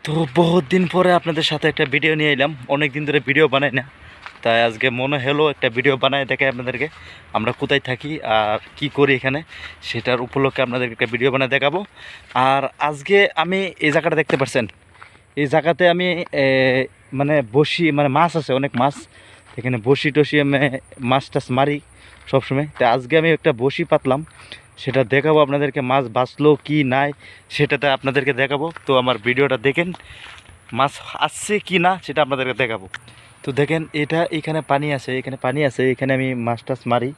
তো বহুত দিন পরে আপনাদের সাথে একটা ভিডিও নিয়ে এলাম। অনেক দিন ধরে ভিডিও বানাই না, তাই আজকে মনে হলো একটা ভিডিও বানায় দেখাই আপনাদেরকে আমরা কোথায় থাকি আর কি করি এখানে, সেটার উপলক্ষে আপনাদেরকে একটা ভিডিও বানায় দেখাবো। আর আজকে আমি এই জায়গাটা দেখতে পাচ্ছেন, এই জায়গাতে আমি মানে বসি, মানে মাছ আছে, অনেক মাছ এখানে, বসি টসি আমি মাছ টাছ মারি সবসময়। তাই আজকে আমি একটা বসি পাতলাম, সেটা দেখাবো আপনাদেরকে, মাছ বাঁচলো কি নাই সেটাতে আপনাদেরকে দেখাবো। তো আমার ভিডিওটা দেখেন, মাছ আসছে কি না সেটা আপনাদেরকে দেখাবো। তো দেখেন, এটা এখানে পানি আছে, এখানে পানি আছে, এখানে আমি মাছ টাছ মারি।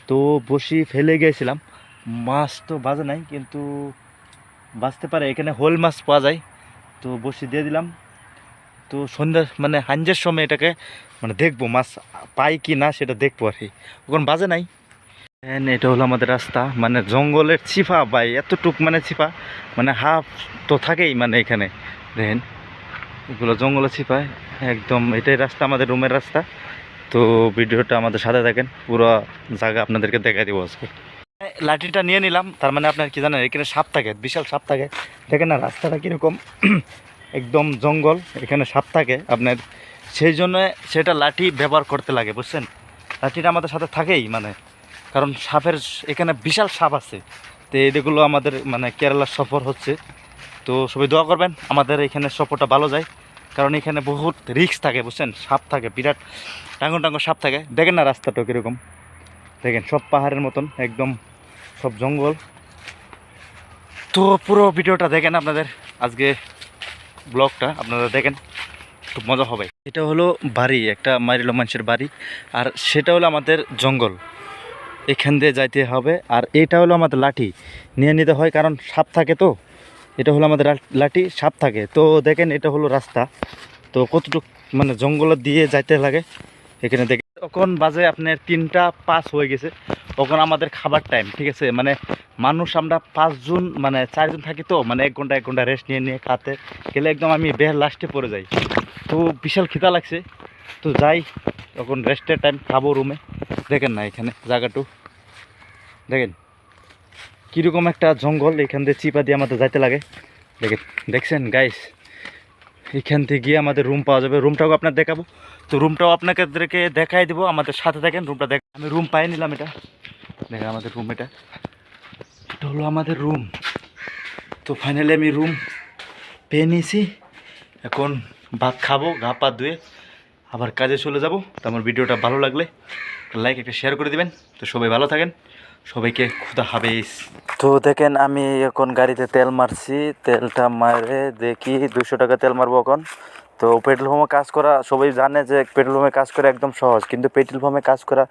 তো বসি ফেলে গিয়েছিলাম, মাছ তো বাজে নাই, কিন্তু বাঁচতে পারে, এখানে হোল মাছ পাওয়া যায়। তো বসি দিয়ে দিলাম। তো সন্ধ্যার মানে হাঞ্জের সময় এটাকে মানে দেখবো মাছ পাই কি না সেটা দেখবো আর কি, ওখানে বাজে নাই। এটা হলো আমাদের রাস্তা, মানে জঙ্গলের ছিপা ভাই, এতটুক মানে ছিপা, মানে হাফ তো থাকেই মানে এখানে। দেখেন এগুলো জঙ্গলের ছিপায় একদম, এটাই রাস্তা, আমাদের রুমের রাস্তা। তো ভিডিওটা আমাদের সাথে দেখেন, পুরো জায়গা আপনাদেরকে দেখাই দিব আজকে। লাঠিটা নিয়ে নিলাম, তার মানে আপনার কি জানেন, এখানে সাপ থাকে, বিশাল সাপ থাকে। দেখেন না রাস্তাটা কীরকম, একদম জঙ্গল, এখানে সাপ থাকে আপনার, সেই জন্য সেটা লাঠি ব্যবহার করতে লাগে, বুঝছেন। লাঠিটা আমাদের সাথে থাকেই, মানে কারণ সাপের এখানে বিশাল সাপ আছে। তো এগুলো আমাদের মানে কেরালার সফর হচ্ছে, তো সবাই দোয়া করবেন আমাদের এখানে সফরটা ভালো যায়, কারণ এখানে বহুত রিস্ক থাকে, বুঝছেন, সাপ থাকে, বিরাট টাঙ্গন টাঙ্গন সাপ থাকে। দেখেন না রাস্তাটা কীরকম, দেখেন সব পাহাড়ের মতন, একদম সব জঙ্গল। তো পুরো ভিডিওটা দেখেন আপনাদের, আজকে ব্লগটা আপনারা দেখেন, খুব মজা হবে। এটা হলো বাড়ি, একটা মারিলো মানুষের বাড়ি, আর সেটা হলো আমাদের জঙ্গল, এখান দিয়ে যাইতে হবে। আর এটা হলো আমাদের লাঠি, নিয়ে নিতে হয়, কারণ সাপ থাকে। তো এটা হলো আমাদের লাঠি, সাপ থাকে। তো দেখেন এটা হলো রাস্তা, তো কতটুকু মানে জঙ্গলের দিয়ে যাইতে লাগে এখানে। দেখেন তখন বাজে আপনার 3টা 5 হয়ে গেছে, তখন আমাদের খাবার টাইম, ঠিক আছে। মানে মানুষ আমরা 5 জন, মানে 4 জন থাকি, তো মানে 1 ঘন্টা রেস্ট নিয়ে নিয়ে খাতে গেলে একদম আমি বের লাস্টে পড়ে যাই। তো বিশাল খিদা লাগছে, তো যাই, তখন রেস্টের টাইম, খাবো রুমে। দেখেন না এখানে জায়গাটু, দেখেন কীরকম একটা জঙ্গল, এখান দিয়ে চিপা দিয়ে আমাদের যাইতে লাগে। দেখেন, দেখছেন গাইস, এখান থেকে গিয়ে আমাদের রুম পাওয়া যাবে, রুমটাও আপনার দেখাবো। তো রুমটাও আপনাদেরকে দেখাই দেবো, আমাদের সাথে দেখেন রুমটা দেখ। আমি রুম পাই নিলাম, এটা দেখেন আমাদের রুম, এটা এটা হলো আমাদের রুম। তো ফাইনালি আমি রুম পেয়ে নিয়েছি, এখন ভাত খাবো, গা পা ধুয়ে আবার কাজে চলে যাব। তো আমার ভিডিওটা ভালো লাগলে লাইক একটা শেয়ার করে দিবেন। তো সবাই ভালো থাকেন, সবাইকে খুদা হাফেজ। তো দেখেন আমি এখন গাড়িতে তেল মারছি, তেলটা মারে দেখি 200 টাকা তেল মারবো এখন। তো পেট্রোল পাম্পে কাজ করা, সবাই জানে যে পেট্রোল পাম্পে কাজ করা একদম সহজ, কিন্তু পেট্রোল পাম্পে কাজ করা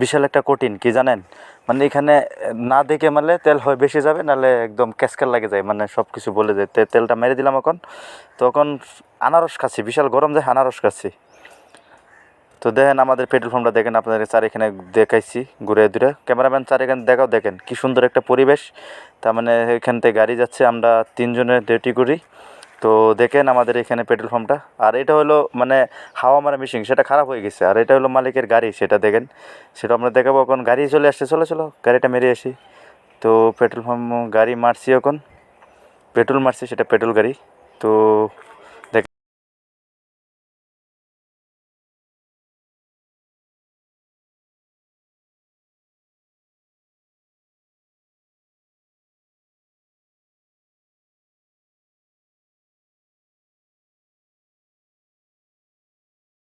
বিশাল একটা কঠিন, কি জানেন। মানে এখানে না দেখে মারলে তেল হয় বেশি যাবে, নাহলে একদম ক্যাসকার লাগে যায়, মানে সব কিছু বলে যায়। তেলটা মেরে দিলাম এখন। তখন আনারস খাচ্ছি, বিশাল গরম যায়, আনারস খাচ্ছি। তো দেখেন আমাদের পেট্রোল পাম্পটা, দেখেন আপনাদের চারিখানে দেখাইছি ঘুরে দূরে, ক্যামেরাম্যান চারিখানে দেখাও, দেখেন কি সুন্দর একটা পরিবেশ। তার মানে এখান থেকে গাড়ি যাচ্ছে, আমরা 3 জনের ডিউটি করি। তো দেখেন আমাদের এখানে পেট্রোল পাম্পটা। আর এটা হলো মানে হাওয়া মারা মেশিন, সেটা খারাপ হয়ে গেছে, আর এটা হলো মালিকের গাড়ি, সেটা দেখেন, সেটা আমরা দেখাবো। এখন গাড়ি চলে আসছে, চলো চলো গাড়িটা মেরে আসি। তো পেট্রোল পাম্প গাড়ি মারছি, এখন পেট্রোল মারছি, সেটা পেট্রোল গাড়ি। তো